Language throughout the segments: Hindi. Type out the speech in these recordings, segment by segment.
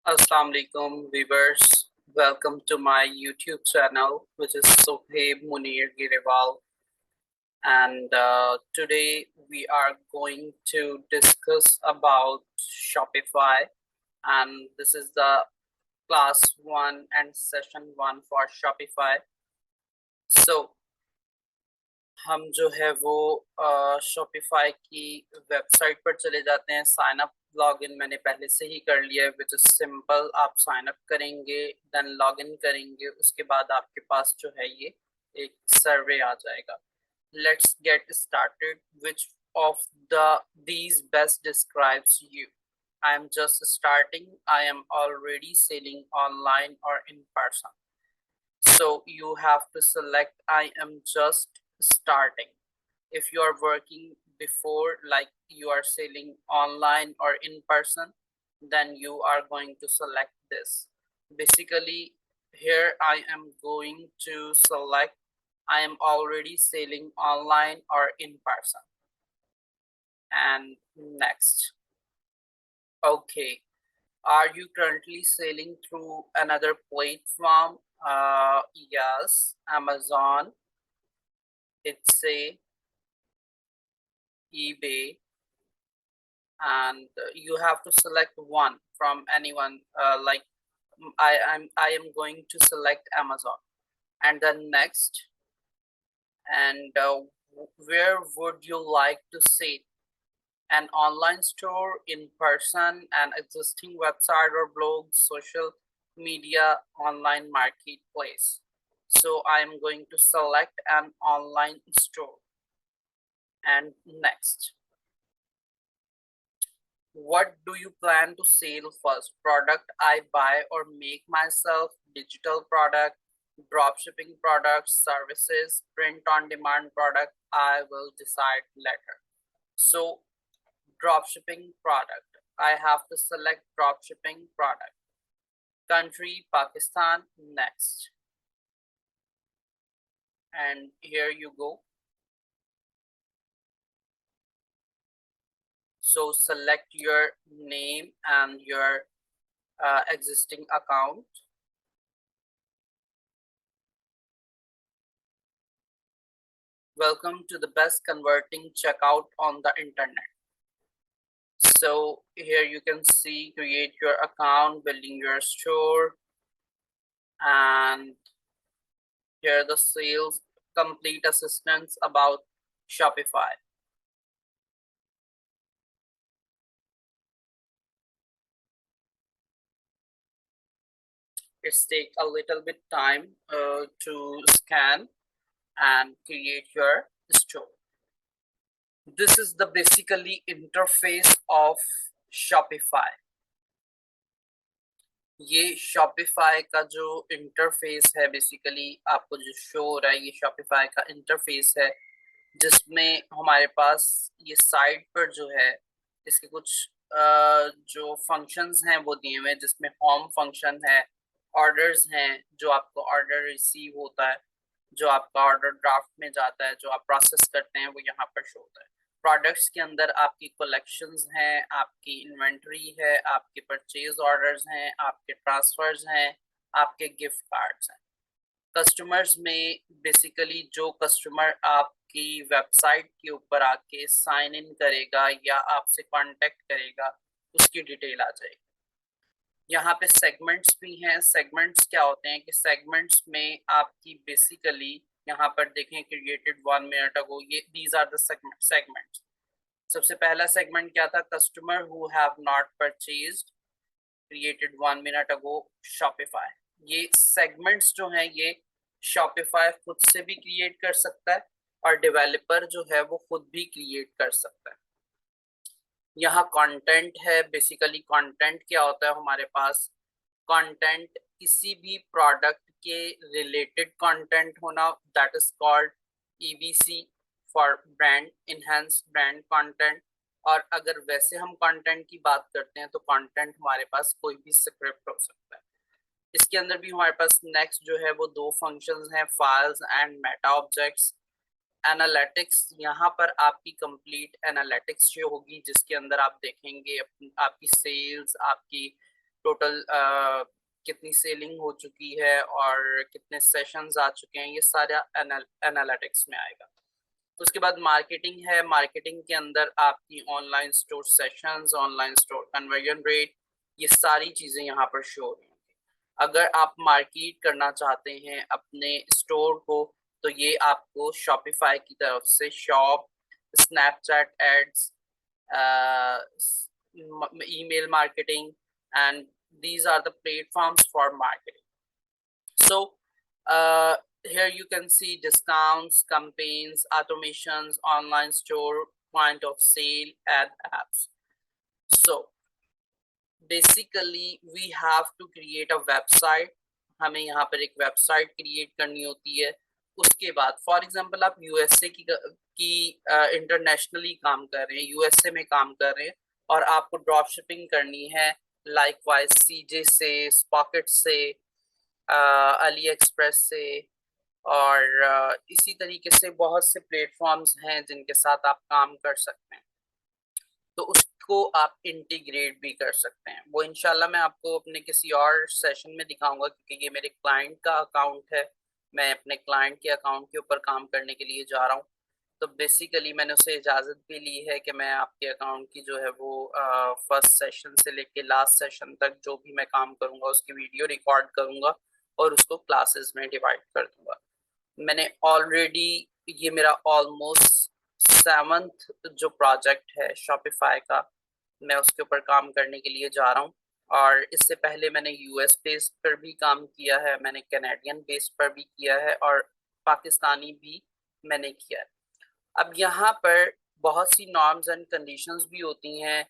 Assalamu alaikum viewers. Welcome to my YouTube channel, which is Sohaib Munir Girewal. And today we are going to discuss about Shopify. And this is the class 1 and session 1 for Shopify. So हम जो है वो शॉपिफाई की वेबसाइट पर चले जाते हैं। साइन अप लॉगिन मैंने पहले से ही कर लिया है, विच इज सिंपल। आप साइन अप करेंगे, देन लॉगिन करेंगे, उसके बाद आपके पास जो है ये एक सर्वे आ जाएगा। Let's get started. Which of the these best describes you? I am just starting, I am already selling online और in person. So you have to select I am just starting. If you are working before, like you are selling online or in person, then you are going to select this. Basically, here I am going to select I am already selling online or in person. And next. Okay. Are you currently selling through another platform? Yes, Amazon, it's a eBay, and you have to select one from anyone. Like I am going to select Amazon, and then next. And where would you like to sell? An online store, in person, an existing website or blog, social media, online marketplace. So I am going to select an online store. And next. What do you plan to sell first? Product I buy or make myself, digital product, dropshipping products, services, print on demand product? I will decide later. So dropshipping product, I have to select dropshipping product. Country, Pakistan, next. And here you go. So select your name and your existing account. Welcome to the best converting checkout on the internet. So here you can see create your account, building your store, and here the sales complete assistance about Shopify. It's take a little bit time to scan and create your store. This is the basically interface of Shopify. ये Shopify का जो इंटरफेस है, बेसिकली आपको जो शो हो रहा है ये Shopify का इंटरफेस है, जिसमें हमारे पास ये साइट पर जो है इसके कुछ जो फंक्शंस हैं वो दिए हुए हैं, जिसमें होम फंक्शन है, ऑर्डर्स हैं, जो आपको ऑर्डर रिसीव होता है, जो आपका ऑर्डर ड्राफ्ट में जाता है, जो आप प्रोसेस करते हैं वो यहाँ पर शो होता है। प्रोडक्ट्स के अंदर आपकी कलेक्शंस हैं, आपकी इन्वेंट्री है, आपके परचेज ऑर्डर्स हैं, आपके ट्रांसफर्स हैं, आपके गिफ्ट कार्ड्स हैं। कस्टमर्स में बेसिकली जो कस्टमर आपकी वेबसाइट के ऊपर आके साइन इन करेगा या आपसे कांटेक्ट करेगा, उसकी डिटेल आ जाएगी। यहाँ पे सेगमेंट्स भी हैं। सेगमेंट्स क्या होते हैं कि सेगमेंट्स में आपकी बेसिकली यहाँ पर देखें क्रिएटेड 1 मिनट अगो, ये दीज आर द सेगमेंट्स। सबसे पहला सेगमेंट क्या था? Customer who have not purchased, created 1 minute ago, Shopify. ये सेगमेंट्स जो हैं ये शॉपिफाई खुद से भी क्रिएट कर सकता है और डेवलपर जो है वो खुद भी क्रिएट कर सकता है। यहाँ कंटेंट है। बेसिकली कंटेंट क्या होता है हमारे पास? कंटेंट किसी भी प्रोडक्ट के रिलेटेड कंटेंट होना, that is called EBC for brand, enhance brand content. और अगर वैसे हम कंटेंट की बात करते हैं तो कंटेंट हमारे पास कोई भी स्क्रिप्ट हो सकता है। इसके अंदर भी हमारे पास नेक्स्ट जो है वो 2 फंक्शंस हैं, files and Meta objects. Analytics, यहाँ पर आपकी कंप्लीट एनालिटिक्स जो होगी, जिसके अंदर आप देखेंगे आपकी सेल्स, आपकी टोटल कितनी सेलिंग हो चुकी है और कितने सेशंस आ चुके हैं, ये सारा एनालिटिक्स में आएगा। तो उसके बाद मार्केटिंग है। मार्केटिंग के अंदर आपकी online store sessions, online store conversion rate, ये सारी चीज़ें यहाँ पर शो हो रही हैं। अगर आप मार्केट करना चाहते हैं अपने स्टोर को, तो ये आपको शॉपिफाई की तरफ से shop, Snapchat ads, email marketing, and these are the platforms for marketing. So here you can see discounts, campaigns, automations, online store, point of sale, and apps. So basically we have to create a website. हमें यहाँ पर एक वेबसाइट क्रिएट करनी होती है। उसके बाद फॉर एग्जांपल आप यूएसए की इंटरनेशनली काम कर रहे हैं, यूएसए में काम कर रहे हैं और आपको ड्रॉप शिपिंग करनी है लाइक वाइज सीजे से, पॉकेट से, अली एक्सप्रेस से, और इसी तरीके से बहुत से प्लेटफॉर्म्स हैं जिनके साथ आप काम कर सकते हैं। तो उसको आप इंटीग्रेट भी कर सकते हैं। वो इंशाल्लाह मैं आपको अपने किसी और सेशन में दिखाऊंगा, क्योंकि ये मेरे क्लाइंट का अकाउंट है। मैं अपने क्लाइंट के अकाउंट के ऊपर काम करने के लिए जा रहा हूँ। तो बेसिकली मैंने उससे इजाज़त भी ली है कि मैं आपके अकाउंट की जो है वो फर्स्ट सेशन से लेके लास्ट सेशन तक जो भी मैं काम करूँगा उसकी वीडियो रिकॉर्ड करूँगा और उसको क्लासेस में डिवाइड कर दूँगा। मैंने ऑलरेडी, ये मेरा ऑलमोस्ट 7th जो प्रोजेक्ट है शॉपिफाई का, मैं उसके ऊपर काम करने के लिए जा रहा हूँ। और इससे पहले मैंने यूएस बेस पर भी काम किया है, मैंने कैनेडियन बेस पर भी किया है और पाकिस्तानी भी मैंने किया है। अब यहाँ पर बहुत सी नॉर्म्स एंड कंडीशंस भी होती हैं,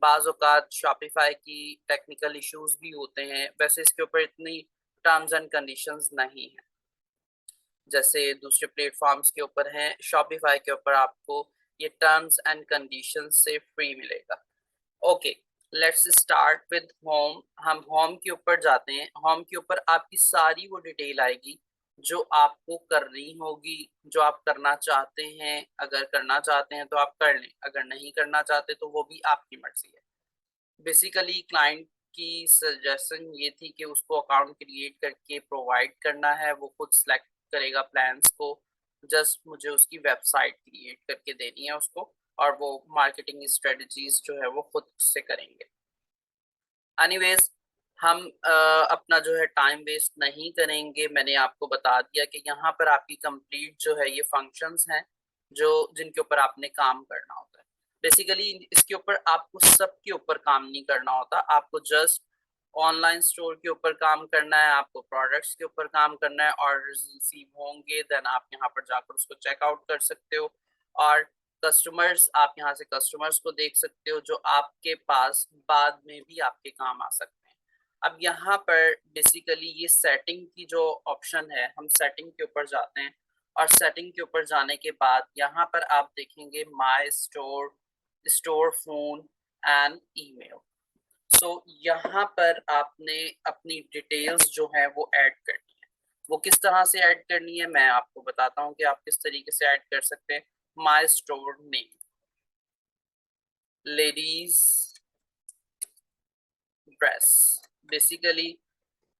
बाज़ औक़ात शॉपिफाई की टेक्निकल इश्यूज भी होते हैं। वैसे इसके ऊपर इतनी टर्म्स एंड कंडीशंस नहीं है जैसे दूसरे प्लेटफॉर्म्स के ऊपर हैं। शॉपिफाई के ऊपर आपको ये टर्म्स एंड कंडीशंस से फ्री मिलेगा। Okay, let's start with home. हम होम के ऊपर जाते हैं। होम के ऊपर आपकी सारी वो डिटेल आएगी जो आपको करनी होगी, जो आप करना चाहते हैं। अगर करना चाहते हैं तो आप कर लें, अगर नहीं करना चाहते तो वो भी आपकी मर्जी है। बेसिकली क्लाइंट की सजेशन ये थी कि उसको अकाउंट क्रिएट करके प्रोवाइड करना है, वो खुद सेलेक्ट करेगा प्लान्स को, जस्ट मुझे उसकी वेबसाइट क्रिएट करके देनी है उसको, और वो मार्केटिंग स्ट्रेटजीज जो है वो खुद से करेंगे। एनीवेज, हम अपना जो है टाइम वेस्ट नहीं करेंगे। मैंने आपको बता दिया कि यहाँ पर आपकी कंप्लीट जो है ये फंक्शंस हैं जो जिनके ऊपर आपने काम करना होता है। बेसिकली इसके ऊपर आपको सबके ऊपर काम नहीं करना होता, आपको जस्ट ऑनलाइन स्टोर के ऊपर काम करना है, आपको प्रोडक्ट्स के ऊपर काम करना है। ऑर्डर्स रिसीव होंगे देन आप यहाँ पर जाकर उसको चेकआउट कर सकते हो, और कस्टमर्स, आप यहाँ से कस्टमर्स को देख सकते हो जो आपके पास बाद में भी आपके काम आ सकते हैं। अब यहाँ पर बेसिकली ये सेटिंग की जो ऑप्शन है, हम सेटिंग के ऊपर जाते हैं और सेटिंग के ऊपर जाने के बाद यहाँ पर आप देखेंगे my store, store phone and email. So यहाँ पर आपने अपनी डिटेल्स जो है वो ऐड करनी है। वो किस तरह से ऐड करनी है मैं आपको बताता हूँ कि आप किस तरीके से ऐड कर सकते हैं। My store name, ladies dress. Basically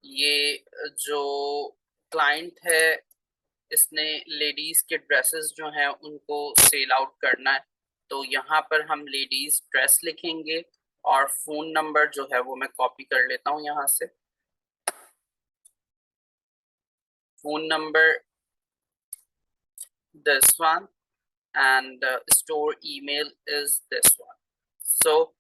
ये जो क्लाइंट है इसने लेडीज के ड्रेसेस जो हैं उनको सेल आउट करना है, तो यहाँ पर हम लेडीज ड्रेस लिखेंगे और फोन नंबर जो है वो मैं कॉपी कर लेता हूँ यहाँ से। Phone number this one and store email is this one. So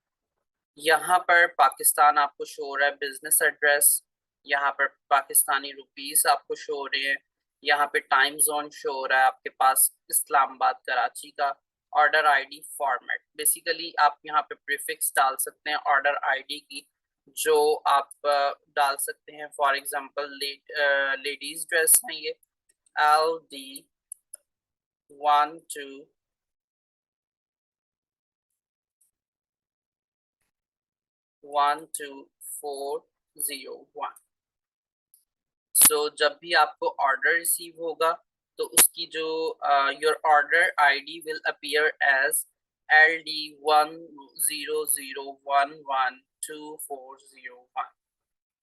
यहाँ पर पाकिस्तान आपको शो हो रहा है, बिजनेस एड्रेस, यहाँ पर पाकिस्तानी रुपीस आपको शो हो रहे हैं, यहाँ पे टाइम जोन शो हो रहा है आपके पास इस्लामाबाद कराची का। ऑर्डर आईडी फॉर्मेट, बेसिकली आप यहाँ पे प्रीफिक्स डाल सकते हैं ऑर्डर आईडी की, जो आप डाल सकते हैं। फॉर एग्जांपल लेडीज ड्रेस है ये LD 12122401। सो जब भी आपको ऑर्डर रिसीव होगा तो उसकी जो your order ID will appear as LD 100111 2401।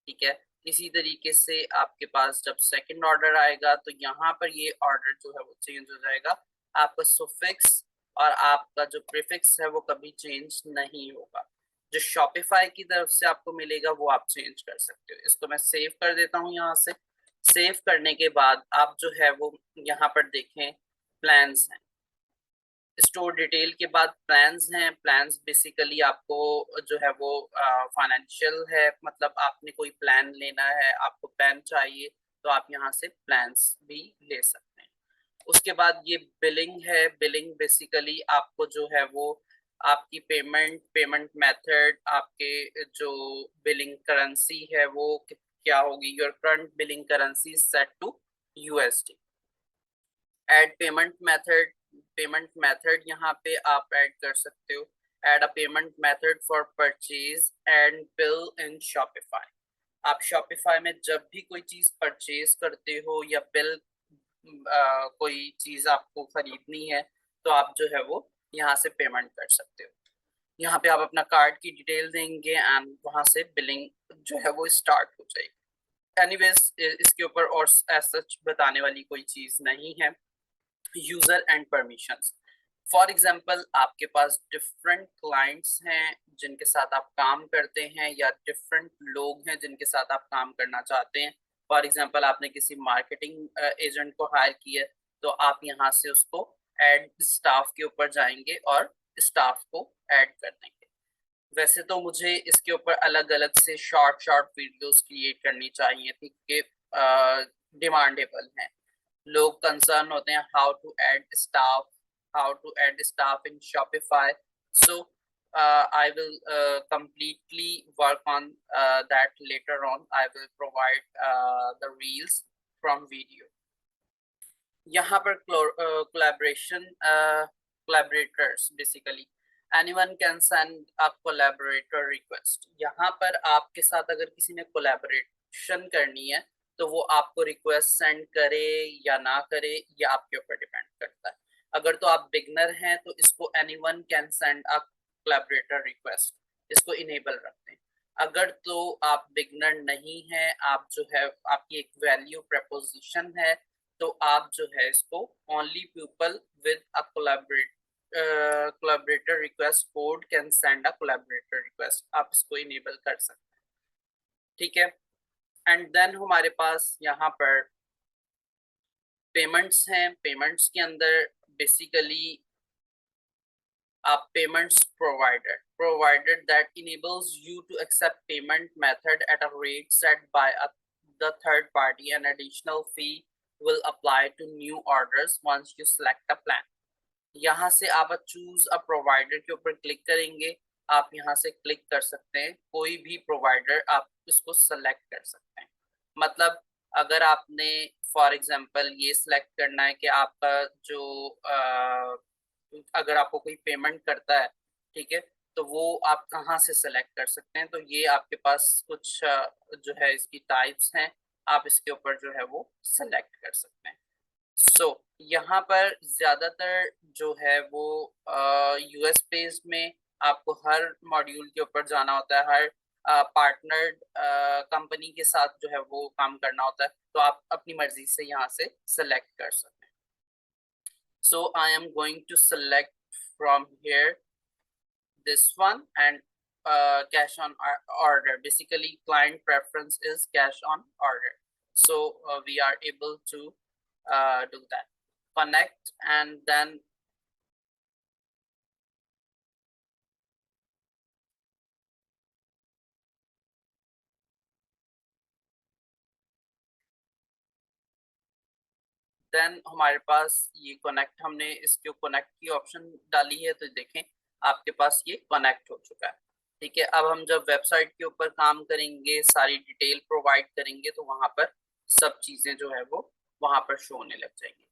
ठीक है, इसी तरीके से आपके पास जब सेकंड ऑर्डर आएगा तो यहाँ पर ये ऑर्डर जो है वो चेंज हो जाएगा। आपका सुफिक्स और आपका जो प्रीफिक्स है वो कभी चेंज नहीं होगा। जो शॉपिफाई की तरफ से आपको मिलेगा वो आप चेंज कर सकते हो। इसको मैं सेव कर देता हूँ यहाँ से। सेव करने के बाद आप जो है वो यहाँ पर देखें प्लान्स हैं। स्टोर डिटेल के बाद प्लान्स हैं। प्लान्स बेसिकली आपको जो है वो फाइनेंशियल है, मतलब आपने कोई प्लान लेना है, आपको प्लान चाहिए तो आप यहाँ से प्लान्स भी ले सकते हैं। उसके बाद ये बिलिंग है। बिलिंग बेसिकली आपको जो है वो आपकी पेमेंट मेथड, आपके जो बिलिंग करेंसी है वो क्या होगी। Your current billing currency set to USD. Add payment method यहाँ पे आप ऐड कर सकते हो। Add a payment method for purchase and bill in Shopify. आप शॉपिफाई में जब भी कोई चीज परचेज करते हो या बिल कोई चीज आपको खरीदनी है तो आप जो है वो यहाँ से पेमेंट कर सकते हो। यहाँ पे आप अपना कार्ड की डिटेल देंगे एंड वहां से बिलिंग जो है वो स्टार्ट हो जाएगी। एनीवेज इसके ऊपर और एज सच बताने वाली कोई चीज नहीं है। User and permissions. For example आपके पास डिफरेंट क्लाइंट्स हैं जिनके साथ आप काम करते हैं, या डिफरेंट लोग हैं जिनके साथ आप काम करना चाहते हैं। फॉर एग्जांपल आपने किसी मार्केटिंग एजेंट को हायर किया तो आप यहाँ से उसको ऐड स्टाफ के ऊपर जाएंगे और स्टाफ को ऐड कर देंगे। वैसे तो मुझे इसके ऊपर अलग अलग से शॉर्ट शॉर्ट वीडियोस क्रिएट करनी चाहिए थी क्योंकि डिमांडेबल हैं। लोग कंसर्न होते हैं how to add staff in Shopify. So I will completely work on that later on. I will provide the reels from video. यहाँ पर collaborators basically anyone can send a collaborator request. यहाँ पर आपके साथ अगर किसी ने collaboration करनी है तो वो आपको रिक्वेस्ट सेंड करे या ना करे ये आपके ऊपर डिपेंड करता है। अगर तो आप बिगनर हैं तो इसको anyone can send a collaborator request, इसको इनेबल रखते हैं। अगर तो आप बिगनर नहीं हैं, आप जो है आपकी एक वैल्यू प्रपोजिशन है तो आप जो है इसको only people with a collaborator request code can send a collaborator request, आप इसको इनेबल कर सकते हैं। ठीक है, एंड देन हमारे पास यहाँ पर पेमेंट्स हैं। पेमेंट्स के अंदर बेसिकली आप payments provided that enables you to accept payment method at a rate set by the third party. An additional fee will apply to new orders once you select a plan. यहाँ से आप चूज अ प्रोवाइडर के ऊपर क्लिक करेंगे। आप यहाँ से क्लिक कर सकते हैं कोई भी प्रोवाइडर, आप इसको सेलेक्ट कर सकते हैं। मतलब अगर आपने फॉर एग्जांपल ये सिलेक्ट करना है कि आपका जो अगर आपको कोई पेमेंट करता है, ठीक है, तो वो आप कहाँ से सेलेक्ट कर सकते हैं। तो ये आपके पास कुछ जो है इसकी टाइप्स हैं, आप इसके ऊपर जो है वो सेलेक्ट कर सकते हैं। सो यहाँ पर ज्यादातर जो है वो यूएस बेस्ड में आपको हर मॉड्यूल के ऊपर जाना होता है, हर पार्टनर कंपनी के साथ जो है वो काम करना होता है, तो आप अपनी मर्जी से यहाँ से सेलेक्ट कर सकते हैं। So I am going to select from here this one and cash on order. Basically client preference is cash on order, so we are able to do that. Connect and then हमारे पास ये कनेक्ट, हमने इसके कनेक्ट की ऑप्शन डाली है तो देखें आपके पास ये कनेक्ट हो चुका है। ठीक है, अब हम जब वेबसाइट के ऊपर काम करेंगे, सारी डिटेल प्रोवाइड करेंगे तो वहां पर सब चीजें जो है वो वहां पर शो होने लग जाएंगी।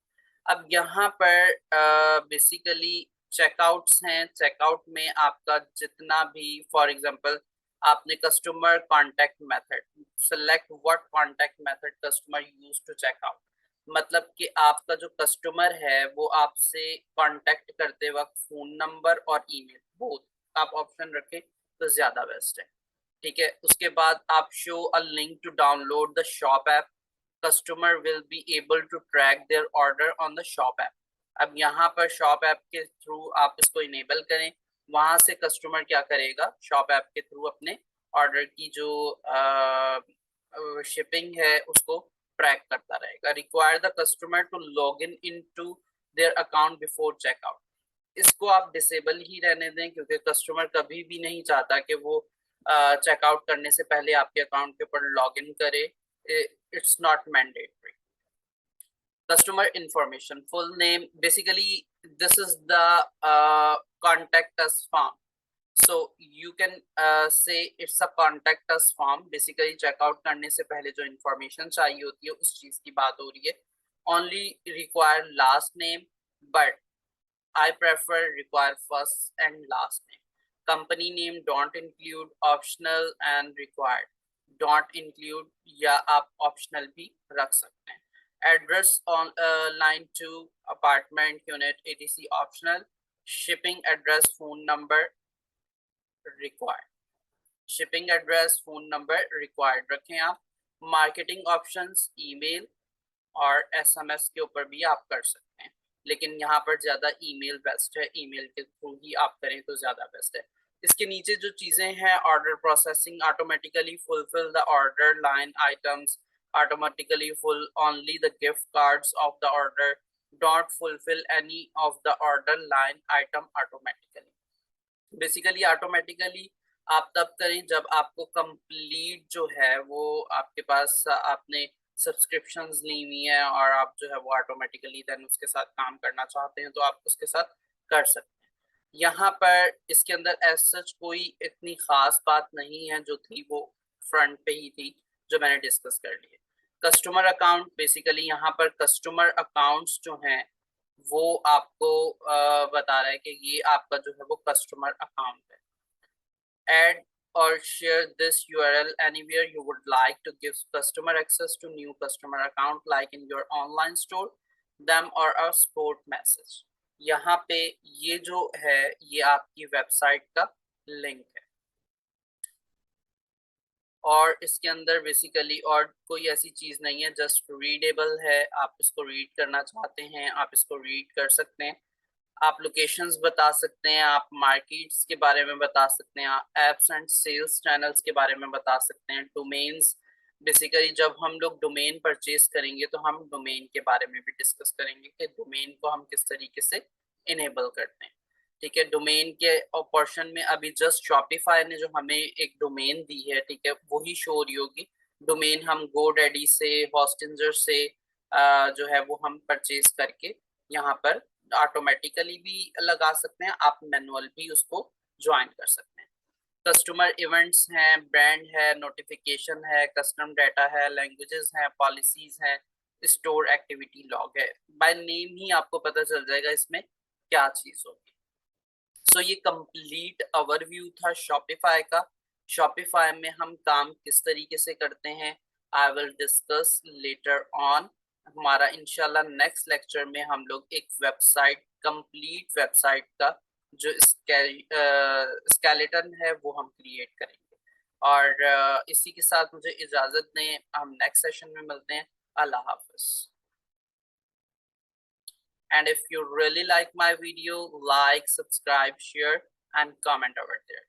अब यहाँ पर बेसिकली चेकआउट्स हैं। चेकआउट में आपका जितना भी फॉर एग्जांपल आपने customer contact method select, what contact method customer use to checkout, मतलब कि आपका जो कस्टमर है वो आपसे कांटेक्ट करते वक्त फोन नंबर और ईमेल बोथ आप ऑप्शन रखें तो ज्यादा बेस्ट है। ठीक है। उसके बाद आप show a link to download the shop app, customer will be able to track their order on the shop app. अब यहाँ पर शॉप ऐप के थ्रू आप इसको इनेबल करें, वहां से कस्टमर क्या करेगा, शॉप ऐप के थ्रू अपने ऑर्डर की जो शिपिंग है उसको ट्रैक करता रहेगा। Require the customer to log in to their account before checkout. इसको आप डिसेबल ही रहने दें, क्योंकि कस्टमर कभी भी नहीं चाहता कि वो चेकआउट करने से पहले आपके अकाउंट के ऊपर लॉग इन करे। It's not mandatory. Customer information, full name, basically this is the contact us form, so you can say it's a contact us form। basically checkout करने से पहले जो information चाहिए होती है उस चीज की बात हो रही है। only require last name, but I prefer require first and last name। company name don't include, optional and required don't include, या आप optional भी रख सकते हैं। address on line 2 apartment unit etc optional। shipping address phone number required, shipping address phone number required रखें आप। marketing options email और एसएमएस के ऊपर भी आप कर सकते हैं, लेकिन यहाँ पर ज्यादा ईमेल बेस्ट है, ईमेल के थ्रू ही आप करें तो ज्यादा बेस्ट है। इसके नीचे जो चीजें हैं, order processing, automatically fulfil the order line items, automatically full only the gift cards of the order, don't fulfill any of the order line item automatically। Basically automatically आप तब करें जब आपको कंप्लीट जो है वो आपके पास आपने सब्सक्रिप्शंस ली हुई है और आप जो है वो ऑटोमेटिकली देन उसके साथ काम करना चाहते हैं तो आप उसके साथ कर सकते हैं। यहाँ पर इसके अंदर एज सच कोई इतनी खास बात नहीं है, जो थी वो फ्रंट पे ही थी जो मैंने डिस्कस कर ली है। कस्टमर अकाउंट, बेसिकली यहाँ पर कस्टमर अकाउंट्स जो हैं वो आपको बता रहा है कि ये आपका जो है वो कस्टमर अकाउंट है। Add or share this URL anywhere you would like to give customer access to new customer account like in your online store, them or a support message। यहाँ पे ये जो है ये आपकी वेबसाइट का लिंक है और इसके अंदर बेसिकली और कोई ऐसी चीज नहीं है, जस्ट रीडेबल है। आप इसको रीड करना चाहते हैं आप इसको रीड कर सकते हैं। आप लोकेशंस बता सकते हैं, आप मार्केट्स के बारे में बता सकते हैं, एप्स एंड सेल्स चैनल्स के बारे में बता सकते हैं। डोमेन्स, बेसिकली जब हम लोग डोमेन परचेज करेंगे तो हम डोमेन के बारे में भी डिस्कस करेंगे कि डोमेन को हम किस तरीके से इनेबल करते हैं। ठीक है, डोमेन के पोर्शन में अभी जस्ट शॉपिफाई ने जो हमें एक डोमेन दी है, ठीक है, वही शो हो रही होगी। डोमेन हम गोडैडी से, हॉस्टिंजर से जो है वो हम परचेज करके यहाँ पर ऑटोमेटिकली भी लगा सकते हैं, आप मैनुअल भी उसको ज्वाइन कर सकते हैं। कस्टमर इवेंट्स हैं, ब्रांड है, नोटिफिकेशन है, कस्टम डाटा है, लैंग्वेजेस हैं, पॉलिसीज हैं, स्टोर एक्टिविटी लॉग है। बाय नेम ही आपको पता चल जाएगा इसमें क्या चीज होगी। सो ये कंप्लीट ओवरव्यू था शॉपिफाई का। शॉपिफाई में हम काम किस तरीके से करते हैं I will discuss later on. हमारा इंशाल्लाह नेक्स्ट लेक्चर में हम लोग एक वेबसाइट, कंप्लीट वेबसाइट का जो स्केलेटन है वो हम क्रिएट करेंगे। और इसी के साथ मुझे इजाजत दें, हम नेक्स्ट सेशन में मिलते हैं। अल्लाह हाफिज। And if you really like my video, like, subscribe, share and comment over there.